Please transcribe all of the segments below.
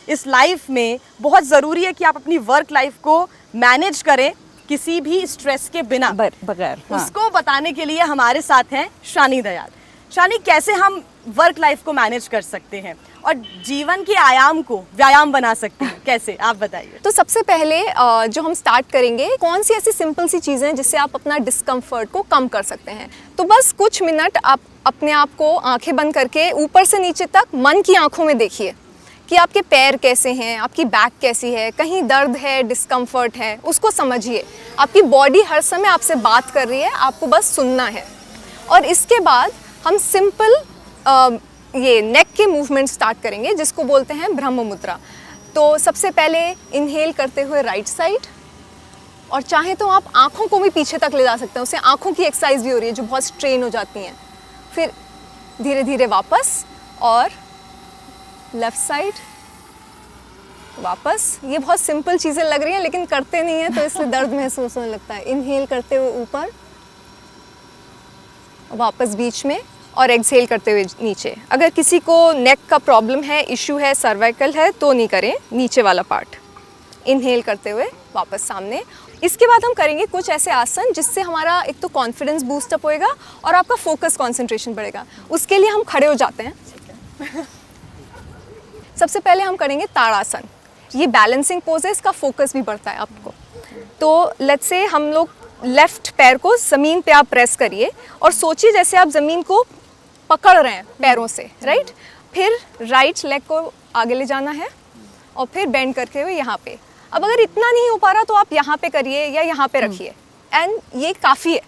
इस लाइफ में बहुत ज़रूरी है कि आप अपनी वर्क लाइफ को मैनेज करें किसी भी स्ट्रेस के बिना बगैर। उसको बताने के लिए हमारे साथ हैं शानी दयाल। शानी, कैसे हम वर्क लाइफ को मैनेज कर सकते हैं और जीवन के आयाम को व्यायाम बना सकते हैं, कैसे, आप बताइए। तो सबसे पहले जो हम स्टार्ट करेंगे, कौन सी ऐसी सिंपल सी चीज़ें हैं जिससे आप अपना डिस्कम्फर्ट को कम कर सकते हैं। तो बस कुछ मिनट आप अपने आप को आंखें बंद करके ऊपर से नीचे तक मन की आंखों में देखिए कि आपके पैर कैसे हैं, आपकी बैक कैसी है, कहीं दर्द है, डिस्कम्फर्ट है, उसको समझिए। आपकी बॉडी हर समय आपसे बात कर रही है, आपको बस सुनना है। और इसके बाद हम सिंपल ये नेक के मूवमेंट स्टार्ट करेंगे जिसको बोलते हैं ब्रह्म मुद्रा। तो सबसे पहले इनहेल करते हुए राइट साइड, और चाहे तो आप आँखों को भी पीछे तक ले जा सकते हैं, उससे आँखों की एक्सरसाइज भी हो रही है जो बहुत स्ट्रेन हो जाती हैं। फिर धीरे धीरे वापस, और लेफ़्ट साइड वापस। ये बहुत सिंपल चीज़ें लग रही हैं लेकिन करते नहीं हैं तो इसलिए दर्द महसूस होने लगता है। इनहेल करते हुए ऊपर, वापस बीच में, और एक्सहेल करते हुए नीचे। अगर किसी को नेक का प्रॉब्लम है, इशू है, सर्वाइकल है, तो नहीं करें नीचे वाला पार्ट। इनहेल करते हुए वापस सामने। इसके बाद हम करेंगे कुछ ऐसे आसन जिससे हमारा एक तो कॉन्फिडेंस बूस्ट अप होएगा और आपका फोकस कंसंट्रेशन बढ़ेगा। उसके लिए हम खड़े हो जाते हैं। सबसे पहले हम करेंगे ताड़ासन। ये बैलेंसिंग पोज है, इसका फोकस भी बढ़ता है आपको। तो लेट्स से हम लोग लेफ्ट पैर को ज़मीन पे आप प्रेस करिए और सोचिए जैसे आप ज़मीन को पकड़ रहे हैं पैरों से, राइट। फिर राइट लेग को आगे ले जाना है और फिर बेंड करके हुए यहाँ पे। अब अगर इतना नहीं हो पा रहा तो आप यहाँ पे करिए या यहाँ पे रखिए, एंड ये काफ़ी है।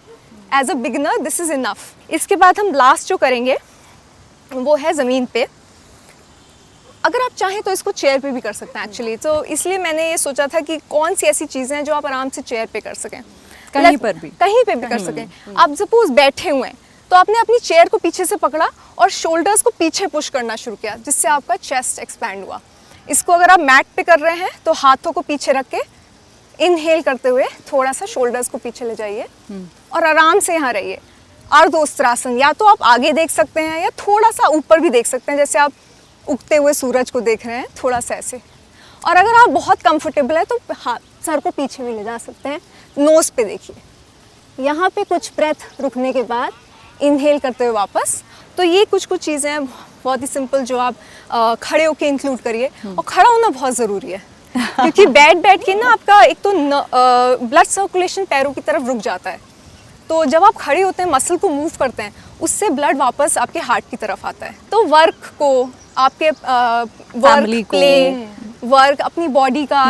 As a beginner this is enough. इसके बाद हम लास्ट जो करेंगे वो है ज़मीन पे। अगर आप चाहें तो इसको चेयर पे भी कर सकते हैं एक्चुअली, तो इसलिए मैंने ये सोचा था कि कौन सी ऐसी चीज़ें हैं जो आप आराम से चेयर पे कर सकें, कहीं पर भी कर सकें। आप सपोज बैठे हुए हैं तो आपने अपनी चेयर को पीछे से पकड़ा और शोल्डर्स को पीछे पुश करना शुरू किया, जिससे आपका चेस्ट एक्सपैंड हुआ। इसको अगर आप मैट पे कर रहे हैं तो हाथों को पीछे रख के इनहेल करते हुए थोड़ा सा शोल्डर्स को पीछे ले जाइए और आराम से यहाँ रहिए। अर्धोस्त्रासन, या तो आप आगे देख सकते हैं या थोड़ा सा ऊपर भी देख सकते हैं, जैसे आप उगते हुए सूरज को देख रहे हैं, थोड़ा सा ऐसे। और अगर आप बहुत कंफर्टेबल है तो हाथ सर को पीछे भी ले जा सकते हैं। नोज़ पे देखिए। यहाँ पे कुछ ब्रेथ रुकने के बाद इनहेल करते हुए वापस। तो ये कुछ चीज़ें हैं बहुत ही सिंपल जो आप खड़े होके इंक्लूड करिए। और खड़ा होना बहुत ज़रूरी है क्योंकि बैठ के ना आपका एक तो ब्लड सर्कुलेशन पैरों की तरफ रुक जाता है। तो जब आप खड़े होते हैं, मसल को मूव करते हैं, उससे ब्लड वापस आपके हार्ट की तरफ आता है। तो वर्क को, आपके वर्क, प्ले, वर्क, अपनी बॉडी का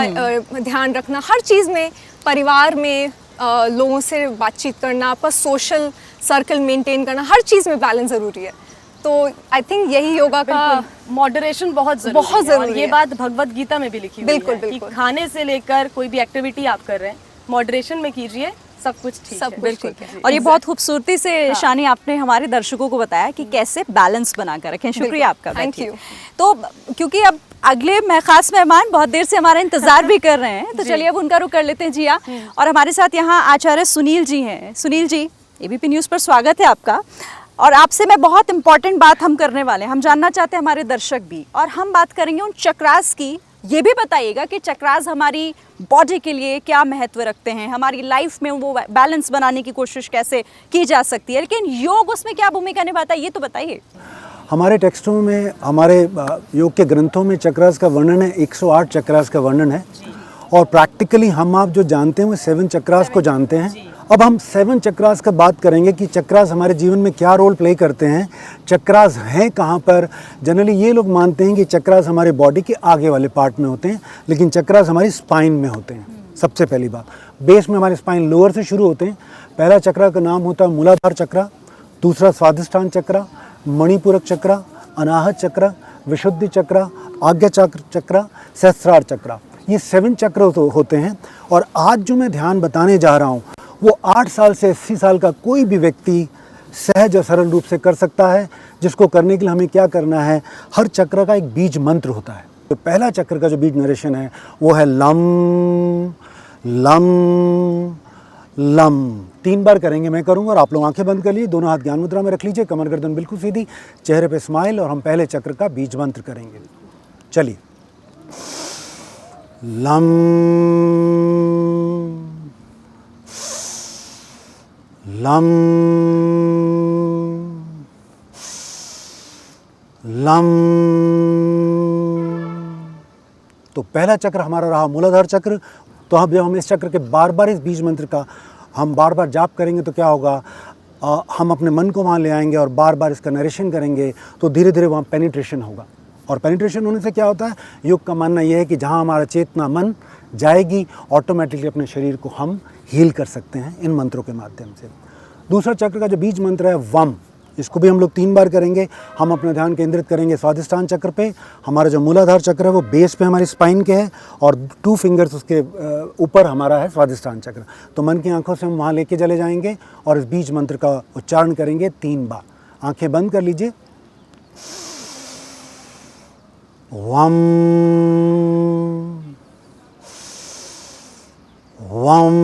ध्यान रखना, हर चीज़ में, परिवार में लोगों से बातचीत करना, आपका सोशल सर्कल मेंटेन करना, हर चीज़ में बैलेंस ज़रूरी है। तो आई थिंक यही योगा का मॉडरेशन बहुत ज़रूरी है। ये बात भगवत गीता में भी लिखी हुई है कि खाने से लेकर कोई भी एक्टिविटी आप कर रहे हैं, मॉडरेशन में कीजिए, सब कुछ ठीक है। बिल्कुल। और ये बहुत खूबसूरती से शानी आपने हमारे दर्शकों को बताया कि कैसे बैलेंस बना कर रखें। शुक्रिया आपका। Thank you. तो क्योंकि अब अगले खास मेहमान बहुत देर से हमारा इंतजार भी कर रहे हैं, तो चलिए अब उनका रुख कर लेते हैं। जी हाँ, और हमारे साथ यहाँ आचार्य सुनील जी हैं। सुनील जी, एबीपी न्यूज़ पर स्वागत है आपका। और आपसे मैं बहुत इंपॉर्टेंट बात हम करने वाले हैं, हम जानना चाहते हैं, हमारे दर्शक भी, और हम बात करेंगे उन चक्रास की। ये भी बताइएगा कि चक्रास हमारी बॉडी के लिए क्या महत्व रखते हैं, हमारी लाइफ में वो बैलेंस बनाने की कोशिश कैसे की जा सकती है, लेकिन योग उसमें क्या भूमिका निभाता है, ये तो बताइए। हमारे टेक्स्टों में, हमारे योग के ग्रंथों में चक्रास का वर्णन है, 108 चक्रास का वर्णन है। और प्रैक्टिकली हम आप जो जानते हैं वो 7 चक्रास को जानते हैं। अब हम 7 चक्रास का बात करेंगे कि चक्रास हमारे जीवन में क्या रोल प्ले करते हैं, चक्रास हैं कहाँ पर। जनरली ये लोग मानते हैं कि चक्रास हमारे बॉडी के आगे वाले पार्ट में होते हैं, लेकिन चक्रास हमारी स्पाइन में होते हैं। सबसे पहली बात, बेस में हमारे स्पाइन लोअर से शुरू होते हैं। पहला चक्रा का नाम होता है मूलाधार चक्रा, दूसरा स्वादिष्ठान चक्रा, मणिपूरक चक्रा, अनाहत चक्रा, विशुद्धि चक्रा, आज्ञा चक्रा, सहस्रार चक्रा। ये 7 चक्र होते हैं। और आज जो मैं ध्यान बताने जा रहा हूँ वो 8 साल से 80 साल का कोई भी व्यक्ति सहज और सरल रूप से कर सकता है। जिसको करने के लिए हमें क्या करना है, हर चक्र का एक बीज मंत्र होता है। तो पहला चक्र का जो बीज नरेशन है वो है लम लम लम। 3 बार करेंगे, मैं करूँगा और आप लोग आंखें बंद कर लीजिए, दोनों हाथ ज्ञान मुद्रा में रख लीजिए, कमर गर्दन बिल्कुल सीधी, चेहरे पे स्माइल, और हम पहले चक्र का बीज मंत्र करेंगे। चलिए। Lump lump lump. तो पहला चक्र हमारा रहा मूलाधार चक्र। तो अब जब हम इस चक्र के बार बार इस बीज मंत्र का हम बार बार जाप करेंगे तो क्या होगा, हम अपने मन को वहाँ ले आएंगे और बार बार इसका नरेशन करेंगे तो धीरे धीरे वहाँ पेनिट्रेशन होगा। और पेनिट्रेशन होने से क्या होता है, योग का मानना यह है कि जहाँ हमारा चेतना मन जाएगी ऑटोमेटिकली अपने शरीर को हम हील कर सकते हैं इन मंत्रों के माध्यम से। दूसरा चक्र का जो बीज मंत्र है वम, इसको भी हम लोग 3 बार करेंगे। हम अपना ध्यान केंद्रित करेंगे स्वादिष्ठान चक्र पे। हमारा जो मूलाधार चक्र है वो बेस पे हमारी स्पाइन के है और 2 फिंगर्स उसके ऊपर हमारा है स्वादिष्ठान चक्र। तो मन की आंखों से हम वहाँ लेके चले जाएंगे और इस बीज मंत्र का उच्चारण करेंगे 3 बार। आंखें बंद कर लीजिए। वम वम।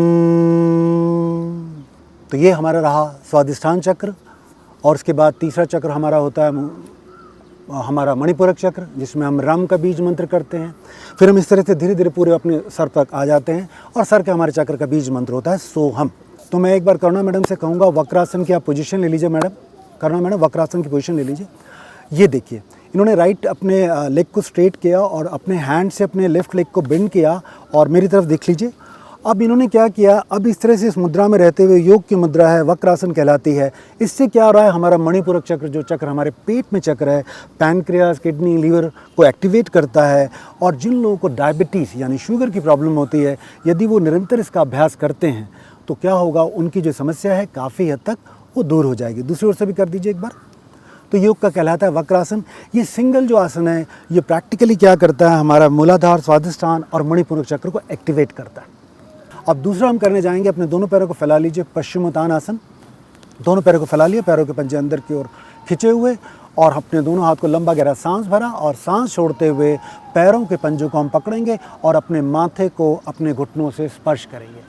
तो ये हमारा रहा स्वादिष्ठान चक्र। और उसके बाद तीसरा चक्र हमारा होता है हमारा मणिपुरक चक्र, जिसमें हम रम का बीज मंत्र करते हैं। फिर हम इस तरह से धीरे धीरे पूरे अपने सर तक आ जाते हैं और सर के हमारे चक्र का बीज मंत्र होता है सोहम। तो मैं एक बार करुणा मैडम से कहूँगा वक्रासन की आप पोजीशन ले लीजिए। मैडम करुणा मैडम वक्रासन की पोजीशन ले लीजिए। ये देखिए, इन्होंने राइट अपने लेग को स्ट्रेट किया और अपने हैंड से अपने लेफ्ट लेग को बेंड किया और मेरी तरफ देख लीजिए। अब इन्होंने क्या किया, अब इस तरह से इस मुद्रा में रहते हुए, योग की मुद्रा है, वक्रासन कहलाती है। इससे क्या हो रहा है, हमारा मणिपुरक चक्र जो चक्र हमारे पेट में चक्र है, पैनक्रियाज, किडनी, लीवर को एक्टिवेट करता है। और जिन लोगों को डायबिटीज़ यानी शुगर की प्रॉब्लम होती है, यदि वो निरंतर इसका अभ्यास करते हैं तो क्या होगा, उनकी जो समस्या है काफ़ी हद तक वो दूर हो जाएगी। दूसरी ओर से भी कर दीजिए एक बार। तो योग का कहलाता है वक्रासन। ये सिंगल जो आसन है ये प्रैक्टिकली क्या करता है, हमारा मूलाधार, स्वादिष्ठान और मणिपुरक चक्र को एक्टिवेट करता है। अब दूसरा हम करने जाएंगे, अपने दोनों पैरों को फैला लीजिए, पश्चिमोत्तानासन। दोनों पैरों को फैला लिया, पैरों के पंजे अंदर की ओर खिंचे हुए और अपने दोनों हाथ को लंबा गहरा सांस भरा और सांस छोड़ते हुए पैरों के पंजों को हम पकड़ेंगे और अपने माथे को अपने घुटनों से स्पर्श करेंगे।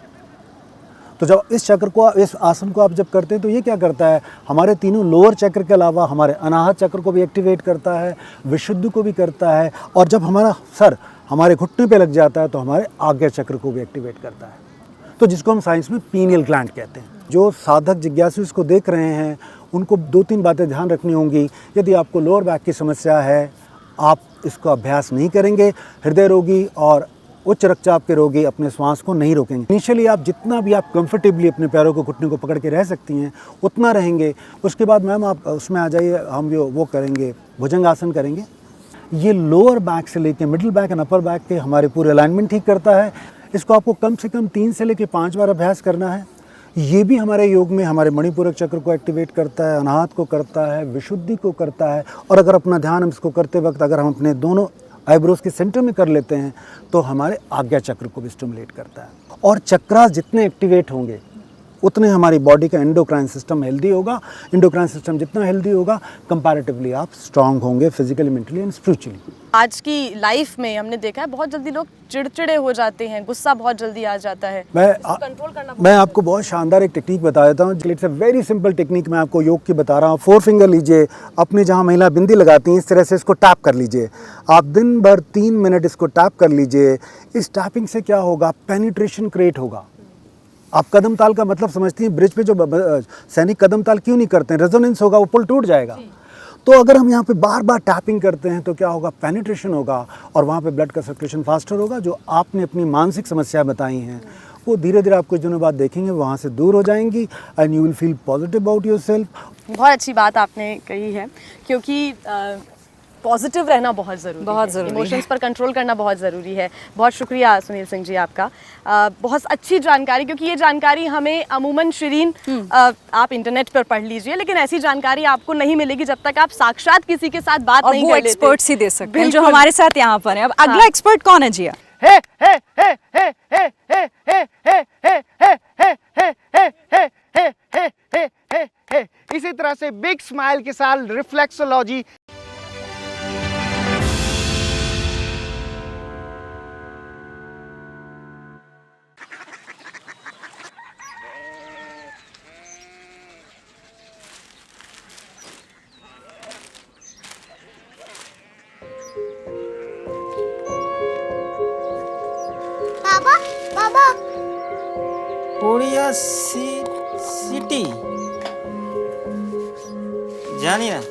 तो जब इस चक्र को, इस आसन को आप जब करते हैं तो ये क्या करता है, हमारे तीनों लोअर चक्र के अलावा हमारे अनाहत चक्र को भी एक्टिवेट करता है, विशुद्ध को भी करता है। और जब हमारा सर हमारे घुटने पे लग जाता है तो हमारे आज्ञा चक्र को भी एक्टिवेट करता है, तो जिसको हम साइंस में पीनियल ग्लैंड कहते हैं। जो साधक जिज्ञासु इसको देख रहे हैं उनको 2-3 बातें ध्यान रखनी होंगी। यदि आपको लोअर बैक की समस्या है, आप इसको अभ्यास नहीं करेंगे, हृदय रोगी और उच्च रक्तचाप के रोगी अपने श्वास को नहीं रोकेंगे। इनिशियली आप जितना भी आप कंफर्टेबली अपने पैरों को, घुटने को पकड़ के रह सकती हैं उतना रहेंगे। उसके बाद मैम आप उसमें आ जाइए, हम जो वो करेंगे भुजंगासन करेंगे। ये लोअर बैक से लेके middle back and upper back के हमारे पूरे अलाइनमेंट ठीक करता है। इसको आपको कम से कम 3 से लेके 5 बार अभ्यास करना है। ये भी हमारे योग में हमारे मणिपुरक चक्र को एक्टिवेट करता है, अनाहत को करता है, विशुद्धि को करता है। और अगर अपना ध्यान हम इसको करते वक्त अगर हम अपने दोनों आईब्रोज के सेंटर में कर लेते हैं तो हमारे आज्ञा चक्र को भी स्टिमुलेट करता है। और चक्रास जितने एक्टिवेट होंगे उतने हमारी बॉडी का एंडोक्राइन सिस्टम हेल्दी होगा। एंडोक्राइन सिस्टम जितना हेल्दी होगा, कंपैरेटिवली आप स्ट्रांग होंगे फिजिकली, मेंटली एंड स्पिरिचुअली। आज की लाइफ में हमने देखा है बहुत जल्दी लोग चिड़चिड़े हो जाते हैं, गुस्सा बहुत जल्दी आ जाता है। मैं आपको बहुत शानदार एक टेक्निक बता देता हूँ। It's a very simple technique, मैं आपको योग की बता रहा हूँ। 4 फिंगर लीजिए, अपने जहाँ महिला बिंदी लगाती हैं इस तरह से इसको टैप कर लीजिए। आप दिन भर 3 मिनट इसको टैप कर लीजिए। इस टैपिंग से क्या होगा, पेनिट्रेशन क्रिएट होगा। आप कदम ताल का मतलब समझती हैं, ब्रिज पे जो सैनिक कदम ताल क्यों नहीं करते हैं, रेजोनेंस होगा, वो पुल टूट जाएगा। तो अगर हम यहाँ पे बार बार टैपिंग करते हैं तो क्या होगा, पेनिट्रेशन होगा और वहाँ पे ब्लड का सर्कुलेशन फास्टर होगा। जो आपने अपनी मानसिक समस्या बताई हैं वो धीरे धीरे आप कुछ दिनों बाद देखेंगे वहाँ से दूर हो जाएंगी and you will feel positive about yourself. बहुत अच्छी बात आपने कही है, क्योंकि पॉजिटिव रहना बहुत ज़रूरी है, इमोशंस पर कंट्रोल करना बहुत ज़रूरी है। बहुत शुक्रिया सुनील सिंह जी आपका, बहुत अच्छी जानकारी, क्योंकि ये जानकारी हमें अमूमन शिरीन आप इंटरनेट पर पढ़ लीजिए, लेकिन ऐसी जानकारी आपको नहीं मिलेगी जब तक आप साक्षात किसी के साथ बात नहीं कर लेते। एक्सपर्ट्स ही दे सकते हैं जो हमारे साथ यहाँ पर हैं। अब अगला एक्सपर्ट कौन है जिया? इसी तरह से बिग स्माइल के साथ रिफ्लेक्सोलॉजी बाबा बाबा कोरिया सिटी जानी ना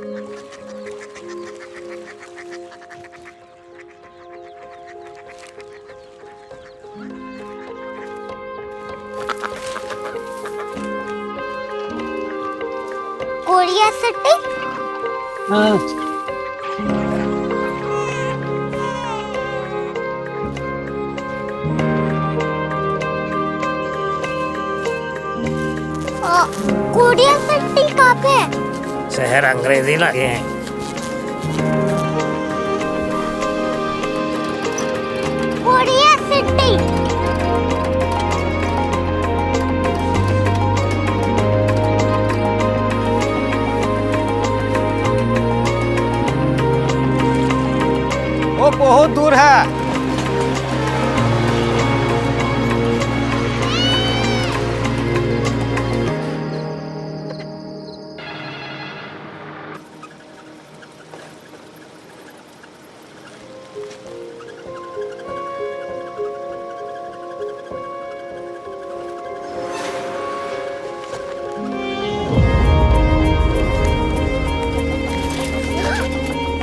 कोरिया सिटी कोरिया सिटी कहाँ पे है? शहर अंग्रेजी लगे हैं। कोरिया सिटी वो बहुत दूर है।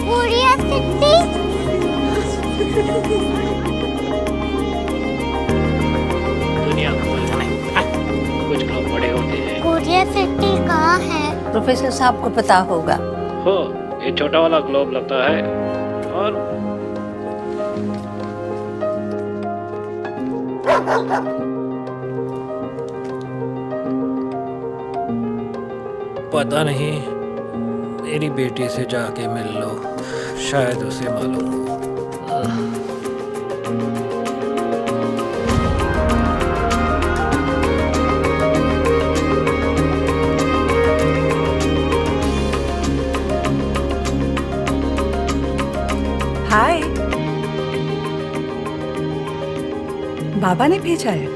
कोरिया सिटी दुनिया को कुछ लोग बड़े होते हैं। कोरिया सिटी कहाँ है? प्रोफेसर साहब को पता होगा। हो ये छोटा वाला ग्लोब लगता है और पता नहीं, मेरी बेटी से जाके मिल लो, शायद उसे मालूम हो। हाय, बाबा ने भेजा है।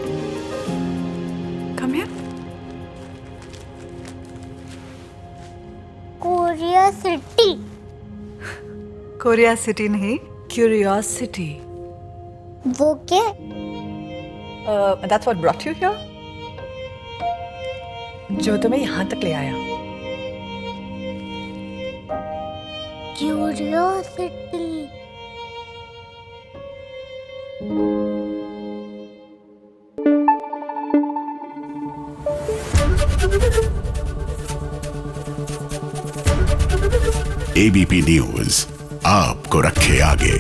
Come here. Korea city Korea city नहीं, क्यूरियोसिटी। वो क्या? That's what brought you here? जो तुम्हें यहाँ तक ले आया। क्यूरियोसिटी एबीपी न्यूज आपको रखे आगे।